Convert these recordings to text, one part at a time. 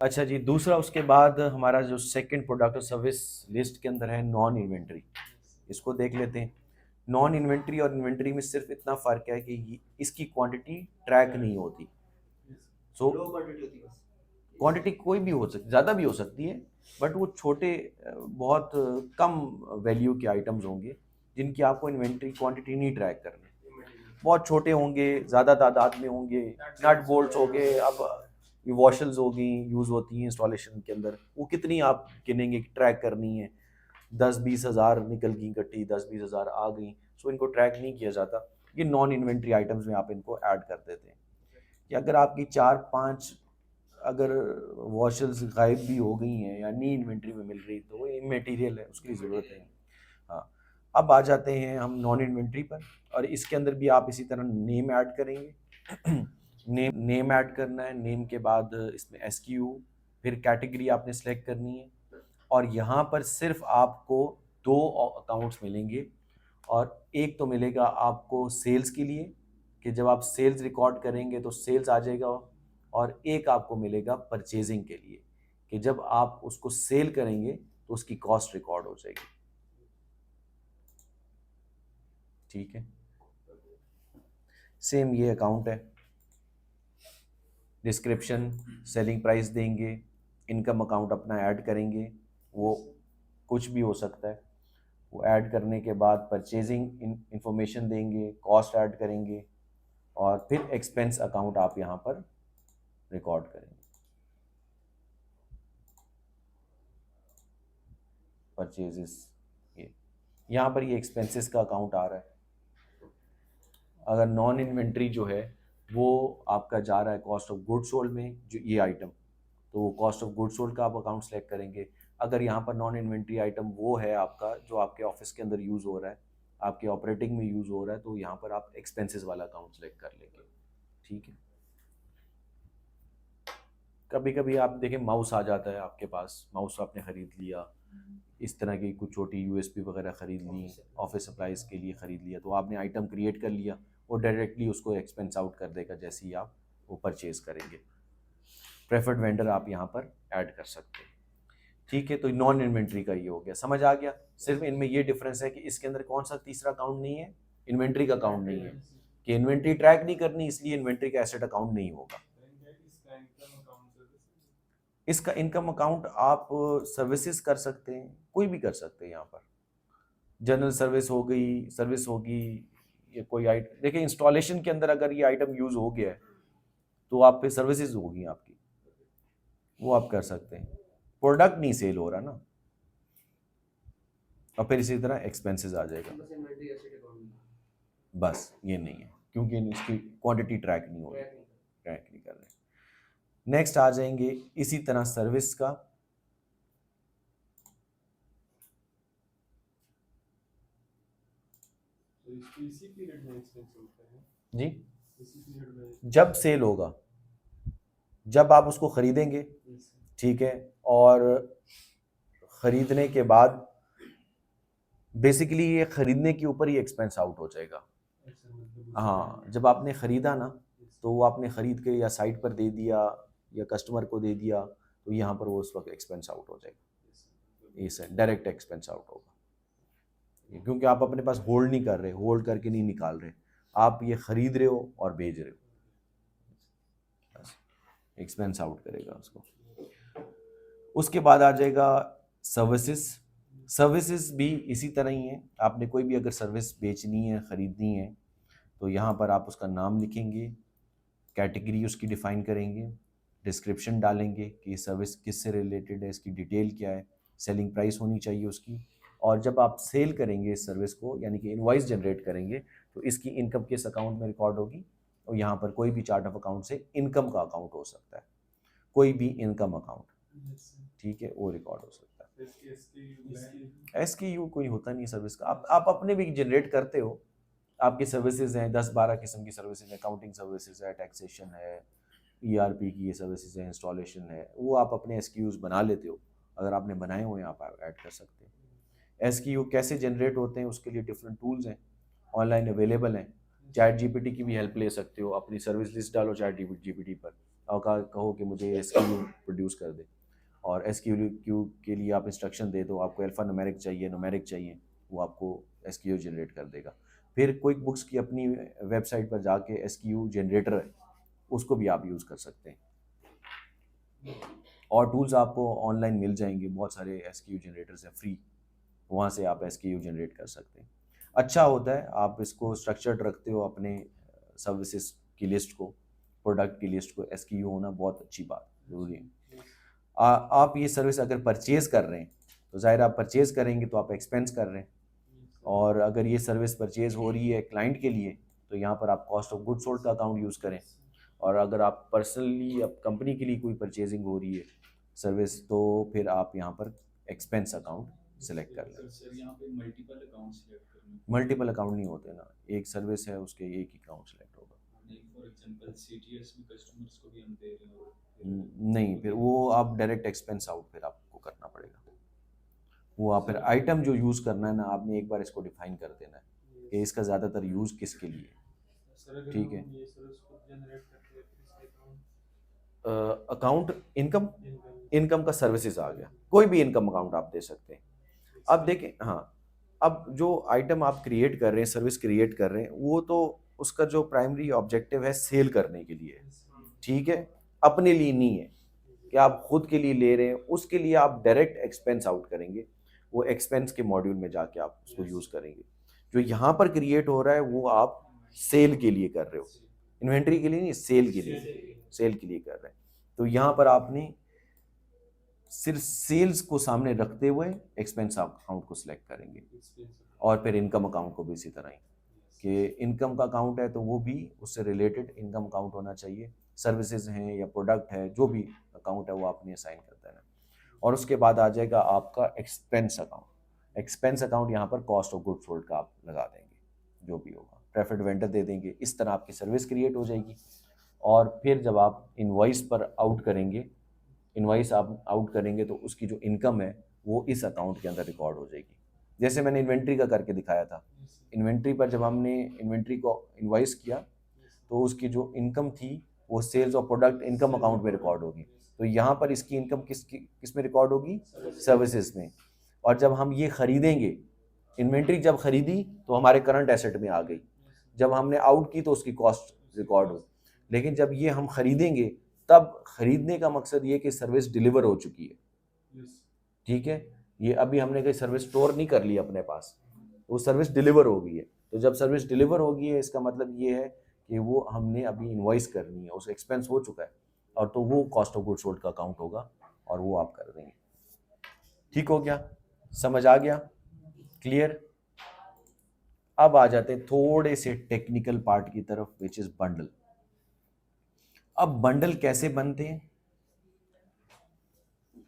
अच्छा जी, दूसरा उसके बाद हमारा जो सेकंड प्रोडक्ट और सर्विस लिस्ट के अंदर है नॉन इन्वेंट्री। इसको देख लेते हैं। नॉन इन्वेंट्री और इन्वेंट्री में सिर्फ इतना फ़र्क है कि इसकी क्वांटिटी ट्रैक नहीं होती। सो लो क्वांटिटी होती है बस। क्वांटिटी कोई भी हो सकती, ज़्यादा भी हो सकती है, बट वो छोटे बहुत कम वैल्यू के आइटम्स होंगे जिनकी आपको इन्वेंट्री क्वांटिटी नहीं ट्रैक करनी। बहुत छोटे होंगे, ज़्यादा तादाद में होंगे, नट बोल्ट्स हो गए, अब वॉशल्स हो गई, यूज़ होती हैं इंस्टॉलेशन के अंदर, वो कितनी आप गिनेंगे कि ट्रैक करनी है। 10-20 हज़ार निकल गई इकट्ठी, 10-20 हज़ार आ गई, सो इनको ट्रैक नहीं किया जाता। ये नॉन इन्वेंट्री आइटम्स में आप इनको ऐड कर देते हैं कि अगर आपकी 4-5 अगर वॉशल्स गायब भी हो गई हैं या नहीं इन्वेंट्री में मिल रही तो वो इमटेरियल है, उसकी ज़रूरत है। हाँ, अब आ जाते हैं हम नॉन इन्वेंट्री पर, और इसके अंदर भी आप इसी तरह नेम ऐड करेंगे। नेम ऐड करना है, नेम के बाद इसमें एसक्यू, फिर कैटेगरी आपने सेलेक्ट करनी है, और यहाँ पर सिर्फ आपको दो अकाउंट्स मिलेंगे। और एक तो मिलेगा आपको सेल्स के लिए कि जब आप सेल्स रिकॉर्ड करेंगे तो सेल्स आ जाएगा, और एक आपको मिलेगा परचेजिंग के लिए कि जब आप उसको सेल करेंगे तो उसकी कॉस्ट रिकॉर्ड हो जाएगी। ठीक है, सेम ये अकाउंट है। डिस्क्रिप्शन, सेलिंग प्राइस देंगे, इनकम अकाउंट अपना ऐड करेंगे, वो कुछ भी हो सकता है। वो ऐड करने के बाद परचेजिंग इंफॉर्मेशन देंगे, कॉस्ट ऐड करेंगे, और फिर एक्सपेंस अकाउंट आप यहाँ पर रिकॉर्ड करेंगे। परचेजेस, ये यहाँ पर ये एक्सपेंसेस का अकाउंट आ रहा है। अगर नॉन इन्वेंट्री जो है वो आपका जा रहा है कॉस्ट ऑफ गुड सोल्ड में, जो ये आइटम, तो वो कॉस्ट ऑफ गुड सोल्ड का आप अकाउंट सेलेक्ट करेंगे। अगर यहाँ पर नॉन इन्वेंट्री आइटम वो है आपका जो आपके ऑफिस के अंदर यूज़ हो रहा है, आपके ऑपरेटिंग में यूज़ हो रहा है, तो यहाँ पर आप एक्सपेंसेस वाला अकाउंट सेलेक्ट कर लेंगे। ठीक है, कभी कभी आप देखें माउस आ जाता है आपके पास, माउस आपने ख़रीद लिया, इस तरह की कुछ छोटी यूएसपी वगैरह ख़रीद ली, ऑफिस सप्लाईज़ के लिए ख़रीद लिया, तो आपने आइटम क्रिएट कर लिया, वो डायरेक्टली उसको एक्सपेंस आउट कर देगा जैसे ही आप वो परचेज़ करेंगे। प्रेफर्ड वेंडर आप यहाँ पर ऐड कर सकते हैं। ठीक है, तो नॉन इन्वेंट्री का ये हो गया, समझ आ गया। सिर्फ इनमें ये डिफरेंस है कि इसके अंदर कौन सा तीसरा अकाउंट नहीं है, इन्वेंट्री का अकाउंट नहीं है, कि इन्वेंट्री ट्रैक नहीं करनी, इसलिए इन्वेंट्री का एसेट अकाउंट नहीं होगा। इसका इनकम अकाउंट आप सर्विसेज कर सकते हैं, कोई भी कर सकते हैं। यहाँ पर जनरल सर्विस हो गई, सर्विस होगी, ये कोई आइटम, देखिए इंस्टॉलेशन के अंदर अगर ये आइटम यूज़ हो गया है तो आप पे सर्विसेज होगी आपकी, वो आप कर सकते हैं। प्रोडक्ट नहीं सेल हो रहा ना, और फिर इसी तरह एक्सपेंसेस आ जाएगा। बस इन्वेंट्री एसेट अकाउंट बस ये नहीं है, क्योंकि इसकी क्वांटिटी ट्रैक नहीं हो रही, ट्रैक नहीं कर रहे। नेक्स्ट आ जाएंगे इसी तरह सर्विस का। इसी पीरियड में एक्सपेंस होता है जी, इसी पीरियड में जब सेल होगा, जब आप उसको खरीदेंगे, ठीक है, और खरीदने के बाद बेसिकली ये खरीदने के ऊपर ही एक्सपेंस आउट हो जाएगा। हाँ, जब आपने ख़रीदा ना, तो वो आपने ख़रीद के या साइट पर दे दिया या कस्टमर को दे दिया, तो यहाँ पर वो उस वक्त एक्सपेंस आउट हो जाएगा, इसे डायरेक्ट एक्सपेंस आउट होगा, क्योंकि आप अपने पास होल्ड नहीं कर रहे, होल्ड करके नहीं निकाल रहे, आप ये ख़रीद रहे हो और भेज रहे हो, बस एक्सपेंस आउट करेगा उसको। उसके बाद आ जाएगा सर्विसेज। सर्विसेज भी इसी तरह ही है, आपने कोई भी अगर सर्विस बेचनी है, ख़रीदनी है, तो यहाँ पर आप उसका नाम लिखेंगे, कैटेगरी उसकी डिफ़ाइन करेंगे, डिस्क्रिप्शन डालेंगे कि सर्विस किस से रिलेटेड है, इसकी डिटेल क्या है, सेलिंग प्राइस होनी चाहिए उसकी, और जब आप सेल करेंगे इस सर्विस को, यानी कि इनवॉइस जनरेट करेंगे, तो इसकी इनकम किस अकाउंट में रिकॉर्ड होगी, और यहाँ पर कोई भी चार्ट ऑफ अकाउंट से इनकम का अकाउंट हो सकता है, कोई भी इनकम अकाउंट, ठीक है, वो रिकॉर्ड हो सकता है। SKU कोई होता नहीं सर्विस का, आप अपने भी जनरेट करते हो, आपकी सर्विसेज हैं 10-12 किस्म की सर्विसेज हैं, अकाउंटिंग सर्विसेज है, टैक्सेशन है, ERP की ये सर्विसेज है, इंस्टॉलेशन है, वो आप अपने SKUs बना लेते हो, अगर आपने बनाए हुए हैं आप ऐड कर सकते हैं। SKU कैसे जनरेट होते हैं, उसके लिए डिफरेंट टूल्स हैं, ऑनलाइन अवेलेबल हैं, चैट GPT की भी हेल्प ले सकते हो, अपनी सर्विस लिस्ट डालो चैट GPT पर, और कहो कि मुझे SKU प्रोड्यूस कर दे, और SKU के लिए आप इंस्ट्रक्शन दे दो, आपको अल्फ़ा न्यूमेरिक चाहिए, न्यूमेरिक चाहिए, वो आपको SKU जनरेट कर देगा। फिर क्विक बुक्स की अपनी वेबसाइट पर जाके SKU जनरेटर है, उसको भी आप यूज़ कर सकते हैं। और टूल्स आपको ऑनलाइन मिल जाएंगे, बहुत सारे SKU जनरेटर्स हैं फ्री, वहाँ से आप SKU जनरेट कर सकते हैं। अच्छा होता है, आप इसको स्ट्रक्चर्ड रखते हो अपने सर्विसेज की लिस्ट को, प्रोडक्ट की लिस्ट को, SKU होना बहुत अच्छी बात, ज़रूरी है। आप ये सर्विस अगर परचेज़ कर रहे हैं तो ज़ाहिर आप परचेज़ करेंगे तो आप एक्सपेंस कर रहे हैं, और अगर ये सर्विस परचेज़ हो रही है क्लाइंट के लिए तो यहाँ पर आप कॉस्ट ऑफ गुड सोल्ड का अकाउंट यूज़ करें। और अगर आप पर्सनली अब कंपनी के लिए कोई परचेजिंग हो रही है सर्विस, तो फिर आप यहाँ पर एक्सपेंस अकाउंट सेलेक्ट कर लें। सर यहाँ पे मल्टीपल अकाउंट सेलेक्ट करने मल्टीपल अकाउंट नहीं होते ना, एक सर्विस है उसके एक ही अकाउंट सेलेक्ट होगा। फॉर एग्जांपल CTS में कस्टमर्स को भी हम दे रहे हैं और नहीं, फिर वो आप डायरेक्ट एक्सपेंस आउट फिर आपको करना पड़ेगा। वो आप फिर आइटम जो यूज़ करना है ना, आपने एक बार इसको डिफाइन कर देना है कि इसका ज़्यादातर यूज़ किसके लिए है। सर अगर ठीक है। हम ये सर्विस खुद जनरेट करते हैं फिर इसके अकाउंट इनकम अकाउंट इनकम का सर्विसेज आ गया, कोई भी इनकम अकाउंट आप दे सकते हैं। अब देखें, हाँ, अब जो आइटम आप क्रिएट कर रहे हैं, सर्विस क्रिएट कर रहे हैं, वो तो उसका जो प्राइमरी ऑब्जेक्टिव है सेल करने के लिए है, ठीक है, अपने लिए नहीं है कि आप खुद के लिए ले रहे हैं। उसके लिए आप डायरेक्ट एक्सपेंस आउट करेंगे, वो एक्सपेंस के मॉड्यूल में जाके आप उसको यूज़ करेंगे। जो यहाँ पर क्रिएट हो रहा है वो आप सेल के लिए कर रहे हो, इन्वेंट्री के लिए नहीं, सेल के लिए, सेल के लिए कर रहे हैं। तो यहाँ पर आपने सिर्फ सेल्स को सामने रखते हुए एक्सपेंस अकाउंट को सिलेक्ट करेंगे, और फिर इनकम अकाउंट को भी इसी तरह ही, कि इनकम का अकाउंट है तो वो भी उससे रिलेटेड इनकम अकाउंट होना चाहिए। सर्विसेज हैं या प्रोडक्ट है, जो भी अकाउंट है वो आपने असाइन कर देना। और उसके बाद आ जाएगा आपका एक्सपेंस अकाउंट। एक्सपेंस अकाउंट यहाँ पर कॉस्ट ऑफ गुड सोल्ड का आप लगा देंगे, जो भी होगा प्रेफर्ड वेंडर दे देंगे। इस तरह आपकी सर्विस क्रिएट हो जाएगी। और फिर जब आप इनवॉइस पर आउट करेंगे, इनवॉइस आप आउट करेंगे तो उसकी जो इनकम है वो इस अकाउंट के अंदर रिकॉर्ड हो जाएगी। जैसे मैंने इन्वेंट्री का करके दिखाया था, इन्वेंट्री पर जब हमने इन्वेंट्री को इनवॉइस किया तो उसकी जो इनकम थी वो सेल्स और प्रोडक्ट इनकम अकाउंट में रिकॉर्ड होगी। तो यहाँ पर इसकी इनकम किस में रिकॉर्ड होगी? सर्विसेज में। और जब हम ये खरीदेंगे, इन्वेंट्री जब खरीदी तो हमारे करंट एसेट में आ गई, जब हमने आउट की तो उसकी कॉस्ट रिकॉर्ड हो। लेकिन जब ये हम खरीदेंगे, तब खरीदने का मकसद ये कि सर्विस डिलीवर हो चुकी है, ठीक है। ये अभी हमने कोई सर्विस स्टोर नहीं कर ली अपने पास, वो सर्विस डिलीवर हो गई है। तो जब सर्विस डिलीवर हो गई है, इसका मतलब ये है कि वो हमने अभी इनवॉइस करनी है, उस एक्सपेंस हो चुका है, और तो वो कॉस्ट ऑफ गुड सोल्ड का अकाउंट होगा और वो आप कर देंगे। ठीक हो गया? समझ आ गया? क्लियर? अब आ जाते हैं थोड़े से टेक्निकल पार्ट की तरफ, विच इज बंडल। अब बंडल कैसे बनते हैं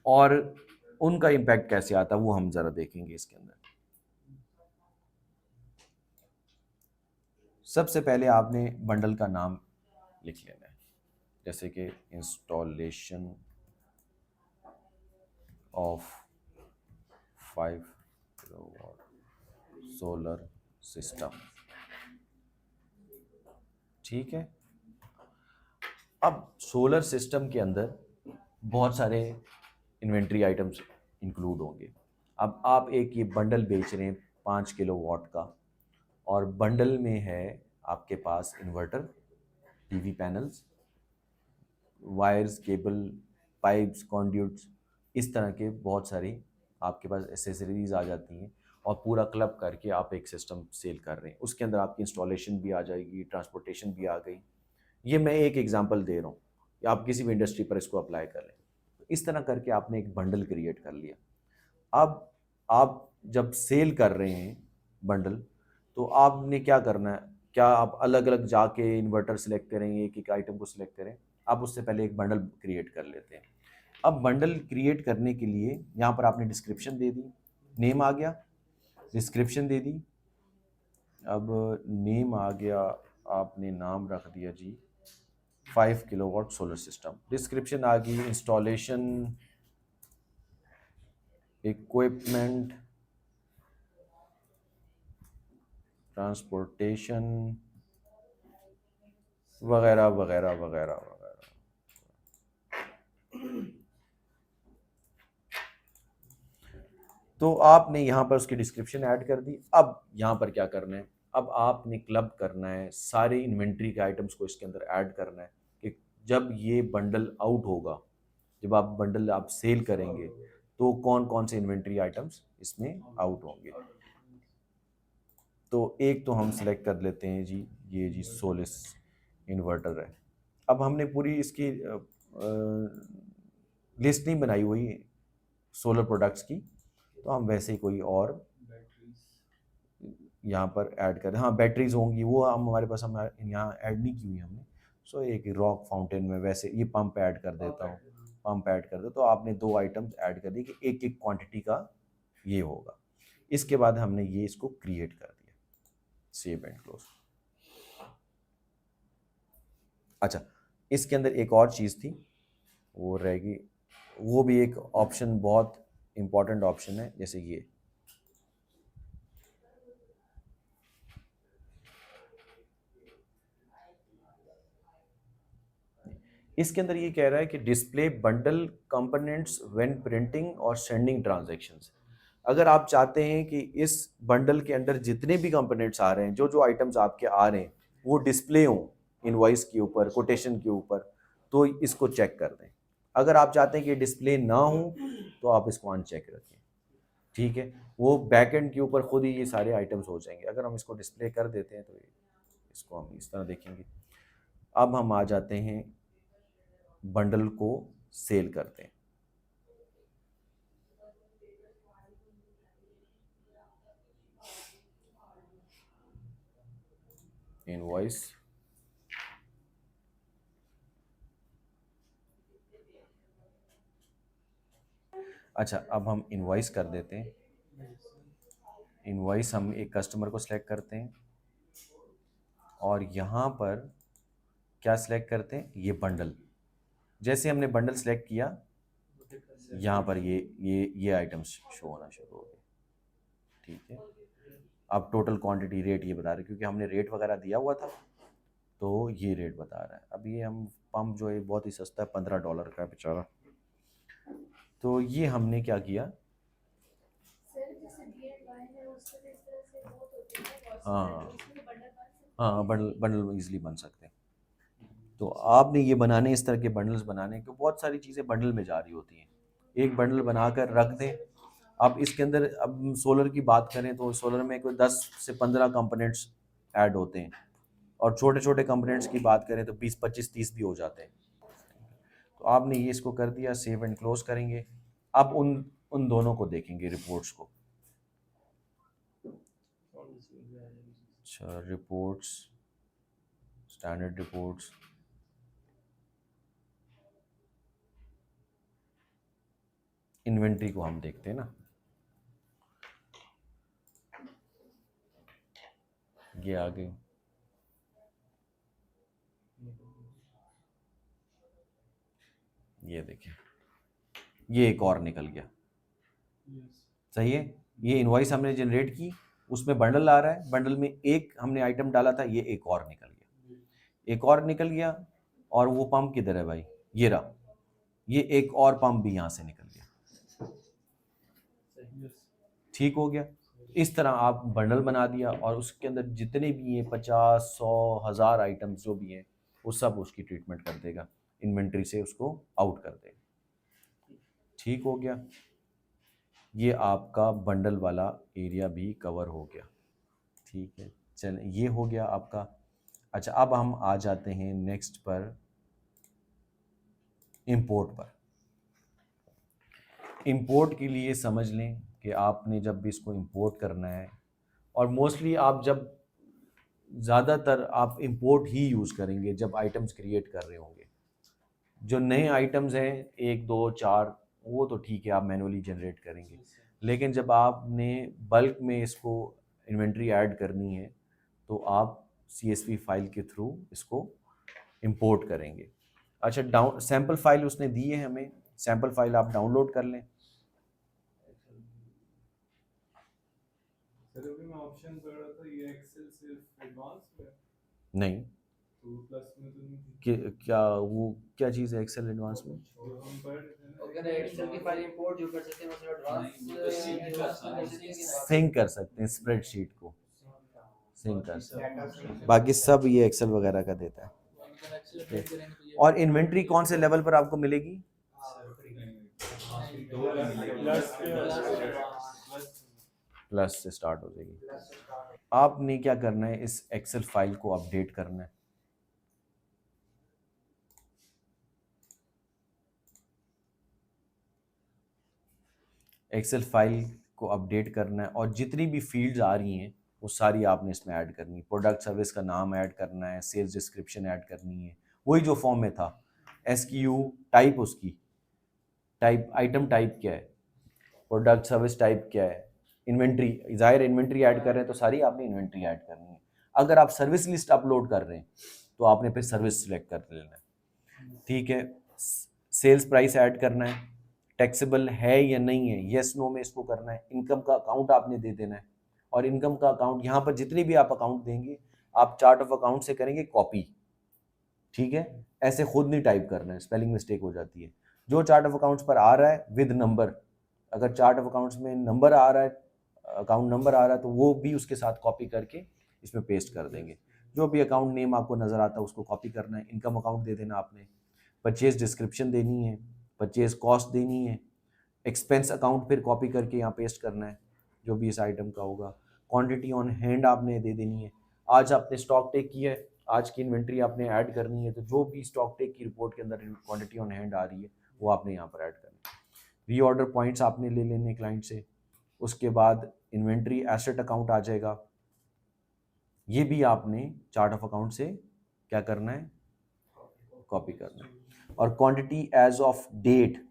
और उनका इम्पैक्ट कैसे आता है वो हम जरा देखेंगे इसके अंदर। सबसे पहले आपने बंडल का नाम लिख लेना है, जैसे कि installation of 5 kilowatt solar system, ठीक है। अब सोलर सिस्टम के अंदर बहुत सारे इन्वेंट्री आइटम्स इंक्लूड होंगे। अब आप एक ये बंडल बेच रहे हैं 5 किलोवाट का, और बंडल में है आपके पास inverter, TV panels, wires, cable, pipes, conduits, इस तरह के बहुत सारी आपके पास एसेसरीज आ जाती हैं, और पूरा क्लब करके आप एक सिस्टम सेल कर रहे हैं। उसके अंदर आपकी इंस्टॉलेशन भी आ जाएगी, ट्रांसपोर्टेशन भी आ गई। ये मैं एक एग्जांपल दे रहा हूँ, कि आप किसी भी इंडस्ट्री पर इसको अप्लाई कर लें। तो इस तरह करके आपने एक बंडल क्रिएट कर लिया। अब आप जब सेल कर रहे हैं बंडल, तो आपने क्या करना है? क्या आप अलग अलग जाके इन्वर्टर सेलेक्ट करेंगे, एक एक आइटम को सिलेक्ट करें? आप उससे पहले एक बंडल क्रिएट कर लेते हैं। अब बंडल क्रिएट करने के लिए यहाँ पर आपने डिस्क्रिप्शन दे दी, नेम आ गया, डिस्क्रिप्शन दे दी। अब नेम आ गया, आपने नाम रख दिया जी 5 किलोवाट सोलर सिस्टम। डिस्क्रिप्शन आ गई, इंस्टॉलेशन, इक्विपमेंट, ट्रांसपोर्टेशन, वगैरह वगैरह वगैरह वगैरह। तो आपने यहाँ पर उसकी डिस्क्रिप्शन ऐड कर दी। अब यहाँ पर क्या करना है, अब आपने क्लब करना है, सारे इन्वेंट्री के आइटम्स को इसके अंदर ऐड करना है कि जब ये बंडल आउट होगा, जब आप बंडल आप सेल करेंगे तो कौन कौन से इन्वेंट्री आइटम्स इसमें आउट होंगे। तो एक तो हम सिलेक्ट कर लेते हैं जी, ये जी सोलिस इन्वर्टर है। अब हमने पूरी इसकी लिस्ट नहीं बनाई हुई सोलर प्रोडक्ट्स की, तो हम वैसे ही कोई और यहाँ पर ऐड करें। हाँ, बैटरीज होंगी, वो हम हमारे पास हम यहाँ ऐड नहीं की हुई हमने। सो एक रॉक फाउंटेन में वैसे ये पंप ऐड कर देता हूँ, पंप ऐड कर दो। तो आपने 2 आइटम्स ऐड कर दिए कि एक एक क्वांटिटी का ये होगा। इसके बाद हमने ये इसको क्रिएट कर दिया, सेव एंड क्लोज। अच्छा, इसके अंदर एक और चीज़ थी, वो रहेगी, वो भी एक ऑप्शन बहुत इम्पॉर्टेंट ऑप्शन है, जैसे ये इसके अंदर ये कह रहा है कि display bundle components when printing और सेंडिंग ट्रांजैक्शंस। अगर आप चाहते हैं कि इस बंडल के अंदर जितने भी कंपोनेंट्स आ रहे हैं, जो जो आइटम्स आपके आ रहे हैं, वो डिस्प्ले हों इनवॉइस के ऊपर, कोटेशन के ऊपर, तो इसको चेक कर दें। अगर आप चाहते हैं कि डिस्प्ले ना हो तो आप इसको अनचेक रखें, ठीक है। वो बैकएंड के ऊपर खुद ही ये सारे आइटम्स हो जाएंगे। अगर हम इसको डिस्प्ले कर देते हैं तो इसको हम इस तरह देखेंगे। अब हम आ जाते हैं बंडल को सेल करते हैं। इनवॉइस, अच्छा अब हम इनवॉइस कर देते हैं। इनवॉइस हम एक कस्टमर को सिलेक्ट करते हैं और यहाँ पर क्या सिलेक्ट करते हैं, ये बंडल। जैसे हमने बंडल सिलेक्ट किया, यहाँ पर ये आइटम्स शो होना शुरू हो गए, ठीक है। अब टोटल क्वांटिटी रेट ये बता रहे, क्योंकि हमने रेट वगैरह दिया हुआ था तो ये रेट बता रहा है। अब ये हम पंप जो है बहुत ही सस्ता है, $15 का है बेचारा। तो ये हमने क्या किया, हाँ हाँ, बंडल बंडल ईजिली बन सकते हैं। तो आपने ये बनाने, इस तरह के बंडल्स बनाने, क्योंकि बहुत सारी चीज़ें बंडल में जा रही होती हैं। एक बंडल बनाकर रख दें। अब इसके अंदर अब सोलर की बात करें तो सोलर में कोई 10 से 15 कंपोनेंट्स ऐड होते हैं, और छोटे छोटे कंपोनेंट्स की बात करें तो 20, 25, 30 भी हो जाते हैं। तो आपने ये इसको कर दिया, सेव एंड क्लोज करेंगे। अब उन उन दोनों को देखेंगे, रिपोर्ट्स को। अच्छा, रिपोर्ट्स, स्टैंडर्ड रिपोर्ट्स, इन्वेंट्री को हम देखते हैं ना, ये आ गई। ये देखिए, ये एक और निकल गया, सही है। ये इनवॉइस हमने जनरेट की, उसमें बंडल आ रहा है, बंडल में एक हमने आइटम डाला था, ये एक और निकल गया, एक और निकल गया। और वो पंप किधर है भाई, ये रहा, ये एक और पंप भी यहाँ से निकल गया, ठीक हो गया। इस तरह आप बंडल बना दिया और उसके अंदर जितने भी हैं 50, 100, 1000 आइटम्स जो भी हैं, वो सब उसकी ट्रीटमेंट कर देगा, इन्वेंट्री से उसको आउट कर देगा, ठीक हो गया। ये आपका बंडल वाला एरिया भी कवर हो गया, ठीक है। चल, ये हो गया आपका। अच्छा, अब हम आ जाते हैं नेक्स्ट पर, इंपोर्ट पर। इंपोर्ट के लिए समझ लें कि आपने जब भी इसको इंपोर्ट करना है, और मोस्टली आप जब ज़्यादातर आप इंपोर्ट ही यूज़ करेंगे जब आइटम्स क्रिएट कर रहे होंगे। जो नए आइटम्स हैं 1, 2, 4, वो तो ठीक है, आप मैनुअली जनरेट करेंगे। लेकिन जब आपने बल्क में इसको इन्वेंट्री ऐड करनी है तो आप CSV फाइल के थ्रू इसको इंपोर्ट करेंगे। अच्छा, डाउन सैम्पल फाइल उसने दी है हमें, सैम्पल फाइल आप डाउनलोड कर लें। सर अभी मैं ऑप्शन पढ़ रहा था, ये एक्सेल सिर्फ एडवांस में, नहीं, तो प्लस में तो नहीं थी कि क्या वो क्या चीज़ है एक्सेल एडवांस में? जो हम पढ़ रहे थे ना अगर एक्सेल की फाइल इंपोर्ट जो कर सकते हैं मतलब एडवांस नहीं, वो तो sync एडवांस में करना कर है। सकते हैं कि नहीं? सिंक कर सकते हैं स्प्रेडशीट को, सिंक कर बाकी सकते डाटा सब सिंक हैं। बाकी सब ये एक्सेल वगैरह का देता है। मतलब एक्सेल अपडेट करेंगे तो ये और इन्वेंट्री कौन से लेवल पर आपको मिलेगी? नहीं, दो पे मिलेगी। प्लस पे प्लस प्लस से स्टार्ट हो जाएगी। प्लस से स्टार्ट है। आपने क्या करना है, इस एक्सेल फाइल को अपडेट करना है। एक्सेल फाइल को अपडेट करना है और जितनी भी फील्ड्स आ रही हैं वो सारी आपने इसमें ऐड करनी है। प्रोडक्ट सर्विस का नाम ऐड करना है, सेल्स डिस्क्रिप्शन ऐड करनी है, वही जो फॉर्म में था। SKU टाइप, उसकी टाइप, आइटम टाइप क्या है, प्रोडक्ट सर्विस टाइप क्या है, इन्वेंट्री, ज़ाहिर इन्वेंट्री ऐड कर रहे हैं तो सारी आपने इन्वेंट्री ऐड करनी है। अगर आप सर्विस लिस्ट अपलोड कर रहे हैं तो आपने फिर सर्विस सिलेक्ट कर लेना है, ठीक है। सेल्स प्राइस ऐड करना है, टैक्सेबल है या नहीं है, येस नो में इसको करना है। इनकम का अकाउंट आपने दे देना है, और इनकम का अकाउंट यहाँ पर जितने भी आप अकाउंट देंगे आप चार्ट ऑफ अकाउंट से करेंगे कॉपी, ठीक है। ऐसे खुद नहीं टाइप करना है, स्पेलिंग मिस्टेक हो जाती है। जो चार्ट ऑफ अकाउंट्स पर आ रहा है विद नंबर, अगर चार्ट ऑफ अकाउंट्स में नंबर आ रहा है, अकाउंट नंबर आ रहा है, तो वो भी उसके साथ कॉपी करके इसमें पेस्ट कर देंगे। जो भी अकाउंट नेम आपको नज़र आता है उसको कॉपी करना है। इनकम अकाउंट दे देना आपने, परचेज डिस्क्रिप्शन देनी है, परचेज कॉस्ट देनी है, एक्सपेंस अकाउंट फिर कॉपी करके यहाँ पेस्ट करना है जो भी इस आइटम का होगा। क्वांटिटी ऑन हैंड आपने दे देनी है। आज आपने स्टॉक टेक किया है, आज की इन्वेंट्री आपने ऐड करनी है, तो जो भी स्टॉक टेक की रिपोर्ट के अंदर क्वांटिटी ऑन हैंड आ रही है वो आपने यहाँ पर ऐड करनी है। रीऑर्डर पॉइंट्स आपने ले लेने क्लाइंट से। उसके बाद इन्वेंट्री एसेट अकाउंट आ जाएगा, ये भी आपने चार्ट ऑफ अकाउंट से क्या करना है, कॉपी करना है। और क्वांटिटी एज ऑफ डेट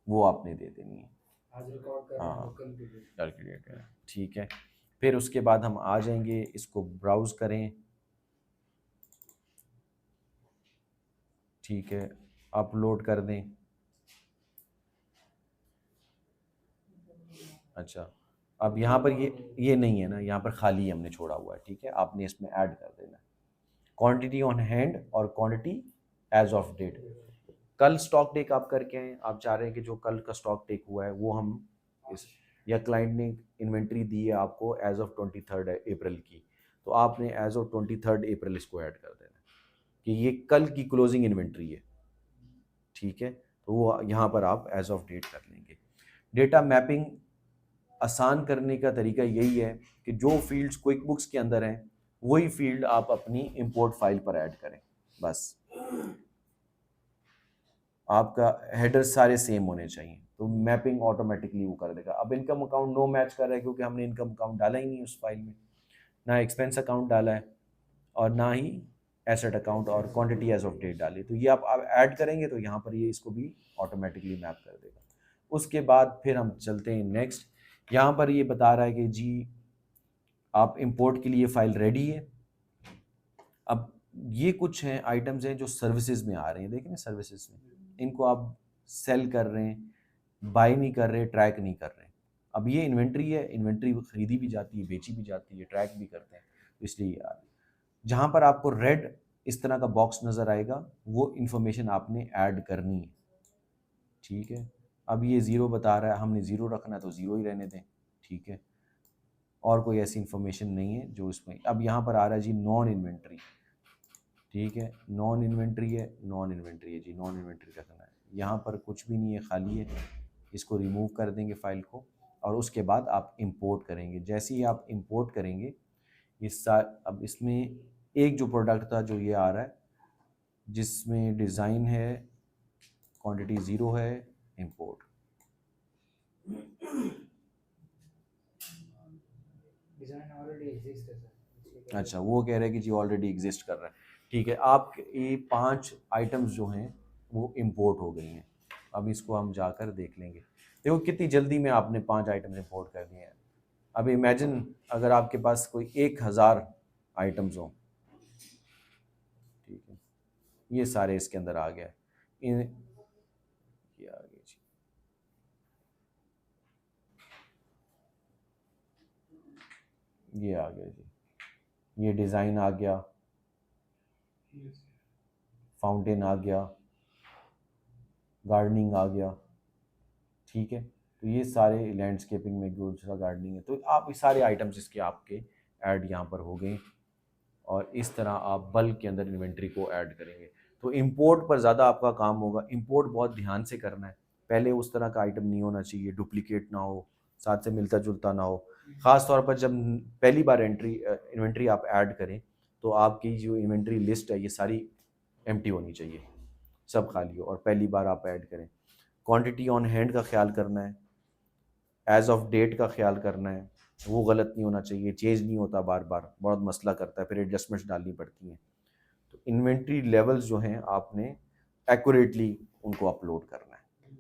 वो आपने दे देनी है, आज रिकॉर्ड कर रहे हैं हाँ, तो कल के लिए। कैलकुलेट करें, ठीक है। फिर उसके बाद हम आ जाएंगे, इसको ब्राउज करें, ठीक है, अपलोड कर दें। अच्छा, अब यहाँ पर ये नहीं है ना, यहाँ पर खाली हमने छोड़ा हुआ है, ठीक है। आपने इसमें ऐड कर देना है क्वांटिटी ऑन हैंड और क्वांटिटी एज ऑफ डेट। कल स्टॉक टेक आप करके आए, आप चाह रहे हैं कि जो कल का स्टॉक टेक हुआ है वो हम इस, या क्लाइंट ने इन्वेंट्री दी है आपको एज ऑफ 23 अप्रैल की, तो आपने एज ऑफ 23 अप्रैल इसको ऐड कर देना कि ये कल की क्लोजिंग इन्वेंट्री है, ठीक है। तो वो यहाँ पर आप एज ऑफ डेट कर लेंगे। डेटा मैपिंग आसान करने का तरीका यही है कि जो फील्ड्स क्विक बुक्स के अंदर हैं वही फील्ड आप अपनी इंपोर्ट फाइल पर ऐड करें, बस। आपका हेडर सारे सेम होने चाहिए, तो मैपिंग ऑटोमेटिकली वो कर देगा। अब इनकम अकाउंट नो मैच कर रहा है क्योंकि हमने इनकम अकाउंट डाला ही नहीं उस फाइल में, ना एक्सपेंस अकाउंट डाला है और ना ही एसेट अकाउंट और क्वांटिटी एज ऑफ डेट डाली। तो ये आप ऐड करेंगे तो यहाँ पर ये इसको भी ऑटोमेटिकली मैप कर देगा। उसके बाद फिर हम चलते हैं नेक्स्ट। यहाँ पर ये बता रहा है कि जी आप इंपोर्ट के लिए फ़ाइल रेडी है। अब ये कुछ हैं आइटम्स हैं जो सर्विसेज में आ रहे हैं, देखें ना सर्विसेज में, इनको आप सेल कर रहे हैं, बाय नहीं कर रहे, ट्रैक नहीं कर रहे। अब ये इन्वेंट्री है, इन्वेंट्री खरीदी भी जाती है, बेची भी जाती है, ट्रैक भी करते हैं, तो इसलिए ये आ रही है। जहाँ पर आपको रेड इस तरह का बॉक्स नज़र आएगा वो इन्फॉर्मेशन आपने ऐड करनी है, ठीक है। अब ये ज़ीरो बता रहा है, हमने ज़ीरो रखना है तो ज़ीरो ही रहने दें, ठीक है। और कोई ऐसी इन्फॉर्मेशन नहीं है जो इसमें। अब यहाँ पर आ रहा है जी नॉन इन्वेंट्री, ठीक है, नॉन इन्वेंट्री है, नॉन इन्वेंट्री है जी, नॉन इन्वेंट्री रखना है। यहाँ पर कुछ भी नहीं है, खाली है, इसको रिमूव कर देंगे फ़ाइल को। और उसके बाद आप इंपोर्ट करेंगे। जैसे ही आप इंपोर्ट करेंगे ये अब इसमें एक जो प्रोडक्ट था जो ये आ रहा है जिसमें डिज़ाइन है, क्वांटिटी ज़ीरो है, इंपोर्ट। डिजाइन ऑलरेडी एग्जिस्ट है सर। अच्छा, वो कह रहे हैं कि जी ऑलरेडी एग्जिस्ट कर रहा है, ठीक है। आप ये 5 आइटम्स जो हैं वो इंपोर्ट हो गई हैं। अब इसको हम जाकर देख लेंगे। देखो कितनी जल्दी में आपने 5 आइटम्स इंपोर्ट कर दिए हैं। अब इमेजिन अगर आपके पास कोई 1000 आइटम्स हों, ठीक है, ये सारे इसके अंदर आ गया, इन ये आ गया जी, ये आ गया जी, ये डिज़ाइन आ गया, Yes. फाउंटेन आ गया, गार्डनिंग आ गया, ठीक है। तो ये सारे लैंडस्केपिंग में जो सा गार्डनिंग है, तो आप ये सारे आइटम्स इसके आपके ऐड यहाँ पर हो गए, और इस तरह आप बल्क के अंदर इन्वेंट्री को ऐड करेंगे। तो इंपोर्ट पर ज़्यादा आपका काम होगा, इंपोर्ट बहुत ध्यान से करना है, पहले उस तरह का आइटम नहीं होना चाहिए, डुप्लीकेट ना हो, साथ से मिलता जुलता ना हो। ख़ास तौर पर जब पहली बार इन्वेंट्री आप ऐड करें, तो आपकी जो इन्वेंट्री लिस्ट है ये सारी एम्प्टी होनी चाहिए, सब खाली हो, और पहली बार आप ऐड करें। क्वांटिटी ऑन हैंड का ख्याल करना है, एज ऑफ डेट का ख्याल करना है, वो गलत नहीं होना चाहिए, चेंज नहीं होता बार बार, बहुत मसला करता है, फिर एडजस्टमेंट्स डालनी पड़ती हैं। तो इन्वेंट्री लेवल्स जो हैं आपने एक्यूरेटली उनको अपलोड करना है।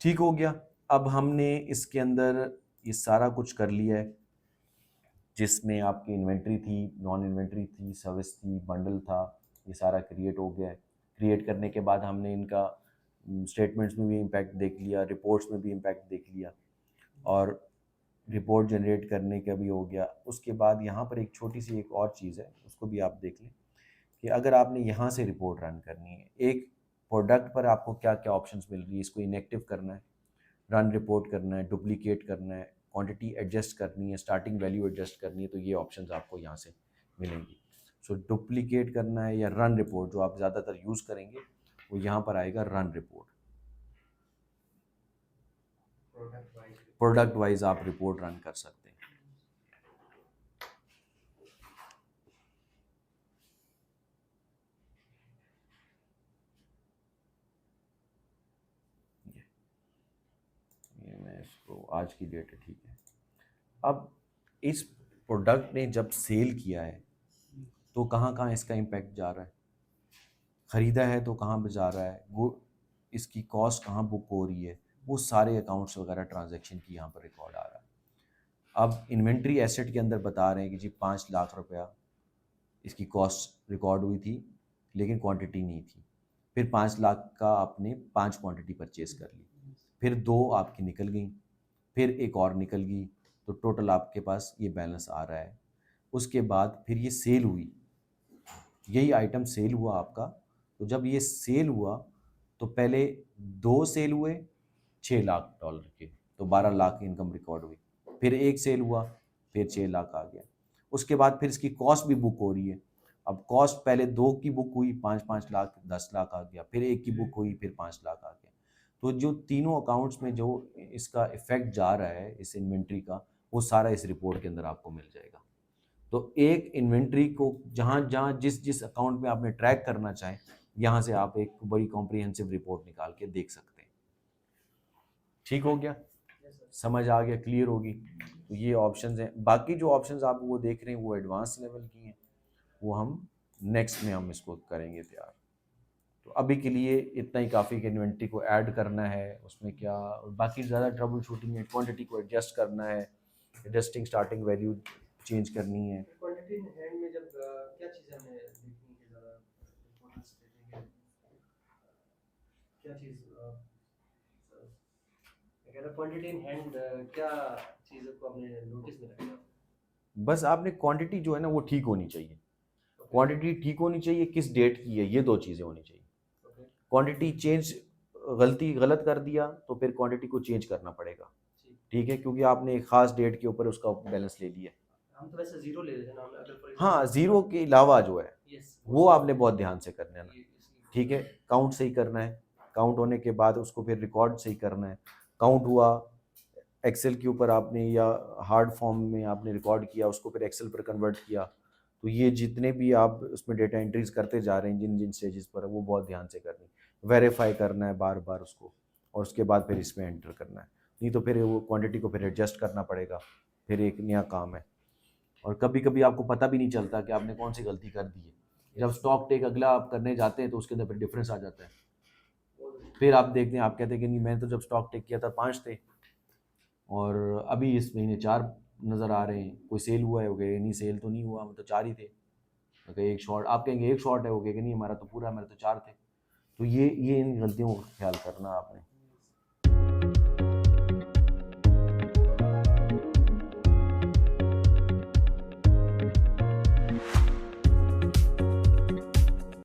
ठीक हो गया। अब हमने इसके अंदर ये सारा कुछ कर लिया है, जिसमें आपकी इन्वेंट्री थी, नॉन इन्वेंट्री थी, सर्विस थी, बंडल था, ये सारा क्रिएट हो गया है। क्रिएट करने के बाद हमने इनका स्टेटमेंट्स में भी इम्पैक्ट देख लिया, रिपोर्ट्स में भी इम्पैक्ट देख लिया, और रिपोर्ट जनरेट करने का भी हो गया। उसके बाद यहाँ पर एक छोटी सी एक और चीज़ है, उसको भी आप देख लें कि अगर आपने यहाँ से रिपोर्ट रन करनी है, एक प्रोडक्ट पर आपको क्या क्या ऑप्शंस मिल रही है, इसको इनएक्टिव करना है, रन रिपोर्ट करना है, डुप्लीकेट करना है, क्वांटिटी एडजस्ट करनी है, स्टार्टिंग वैल्यू एडजस्ट करनी है, तो ये ऑप्शंस आपको यहाँ से मिलेंगी। सो डुप्लीकेट करना है या रन रिपोर्ट, जो आप ज़्यादातर यूज़ करेंगे वो यहाँ पर आएगा, रन रिपोर्ट। प्रोडक्ट वाइज आप रिपोर्ट रन कर सकते हैं। ये मैं इसको, आज की डेट है, ठीक है। अब इस प्रोडक्ट ने जब सेल किया है तो कहाँ कहाँ इसका इम्पैक्ट जा रहा है, ख़रीदा है तो कहाँ पे जा रहा है, वो इसकी कॉस्ट कहाँ बुक हो रही है, वो सारे अकाउंट्स वगैरह ट्रांजैक्शन की यहाँ पर रिकॉर्ड आ रहा है। अब इन्वेंट्री एसेट के अंदर बता रहे हैं कि जी 5 लाख रुपया इसकी कॉस्ट रिकॉर्ड हुई थी, लेकिन क्वांटिटी नहीं थी। फिर 5 लाख का आपने 5 क्वांटिटी परचेज कर ली, फिर 2 आपकी निकल गई, फिर एक और निकल गई, तो टोटल आपके पास ये बैलेंस आ रहा है। उसके बाद फिर ये सेल हुई, यही आइटम सेल हुआ आपका। तो जब ये सेल हुआ तो पहले 2 सेल हुए $6 लाख के, तो 12 लाख की इनकम रिकॉर्ड हुई। फिर एक सेल हुआ, फिर 6 लाख आ गया। उसके बाद फिर इसकी कॉस्ट भी बुक हो रही है। अब कॉस्ट पहले 2 की बुक हुई 5-5 लाख, 10 लाख आ गया, फिर एक की बुक हुई, फिर 5 लाख आ गया। तो जो तीनों अकाउंट्स में जो इसका इफेक्ट जा रहा है इस इन्वेंट्री का, वो सारा इस रिपोर्ट के अंदर आपको मिल जाएगा। तो एक इन्वेंट्री को जहाँ जहाँ जिस जिस अकाउंट में आपने ट्रैक करना चाहें, यहाँ से आप एक बड़ी कॉम्प्रिहेंसिव रिपोर्ट निकाल के देख सकते हैं। ठीक हो गया, समझ आ गया, क्लियर होगी। तो ये ऑप्शंस हैं। बाकी जो ऑप्शंस आप वो देख रहे हैं वो एडवांस लेवल की हैं, वो हम नेक्स्ट में हम इसको करेंगे तैयार। तो अभी के लिए इतना ही काफ़ी कि इन्वेंट्री को ऐड करना है, उसमें क्या बाकी ज़्यादा ट्रबल शूटिंग है, क्वांटिटी को एडजस्ट करना है, एडजस्टिंग स्टार्टिंग वैल्यू चेंज करनी है। क्वांटिटी इन हैंड में जब क्या चीज़ें हमें देखनी है ज़्यादा इम्पोर्टेंस देंगे, क्या चीज़ अगर क्वांटिटी इन हैंड क्या चीज़ों को हमने नोटिस में रखना? बस आपने क्वांटिटी जो है ना वो ठीक होनी चाहिए, क्वांटिटी ठीक होनी चाहिए, किस डेट की है, ये 2 चीज़ें होनी चाहिए। क्वांटिटी चेंज गलत कर दिया तो फिर क्वांटिटी को चेंज करना पड़ेगा, ठीक है, क्योंकि आपने एक ख़ास डेट के ऊपर उसका बैलेंस ले लिया। हम तो वैसे जीरो ले लेते हैं ना, अगर हाँ, ज़ीरो के अलावा जो है यस वो आपने बहुत ध्यान से करना है, ठीक है। काउंट सही करना है, काउंट होने के बाद उसको फिर रिकॉर्ड सही करना है। काउंट हुआ, एक्सेल के ऊपर आपने या हार्ड फॉर्म में आपने रिकॉर्ड किया, उसको फिर एक्सेल पर कन्वर्ट किया। तो ये जितने भी आप उसमें डेटा एंट्रीज करते जा रहे हैं जिन जिन स्टेजेस पर, वो बहुत ध्यान से करनी, वेरीफाई करना है बार बार उसको, और उसके बाद फिर इसमें एंटर करना है। नहीं तो फिर वो क्वांटिटी को फिर एडजस्ट करना पड़ेगा, फिर एक नया काम है। और कभी कभी आपको पता भी नहीं चलता कि आपने कौन सी गलती कर दी है। जब स्टॉक टेक अगला आप करने जाते हैं तो उसके अंदर फिर डिफरेंस आ जाता है। फिर आप देखते हैं, आप कहते हैं कि नहीं मैंने तो जब स्टॉक टेक किया था 5 थे और अभी इस महीने 4 नज़र आ रहे हैं, कोई सेल हुआ है, हो गया नहीं, सेल तो नहीं हुआ, मतलब 4 ही थे। अगर एक शॉर्ट, आप कहेंगे एक शॉर्ट है, हो गया कि नहीं हमारा तो पूरा, हमारे तो 4 थे। तो ये इन गलतियों का ख्याल करना आपने।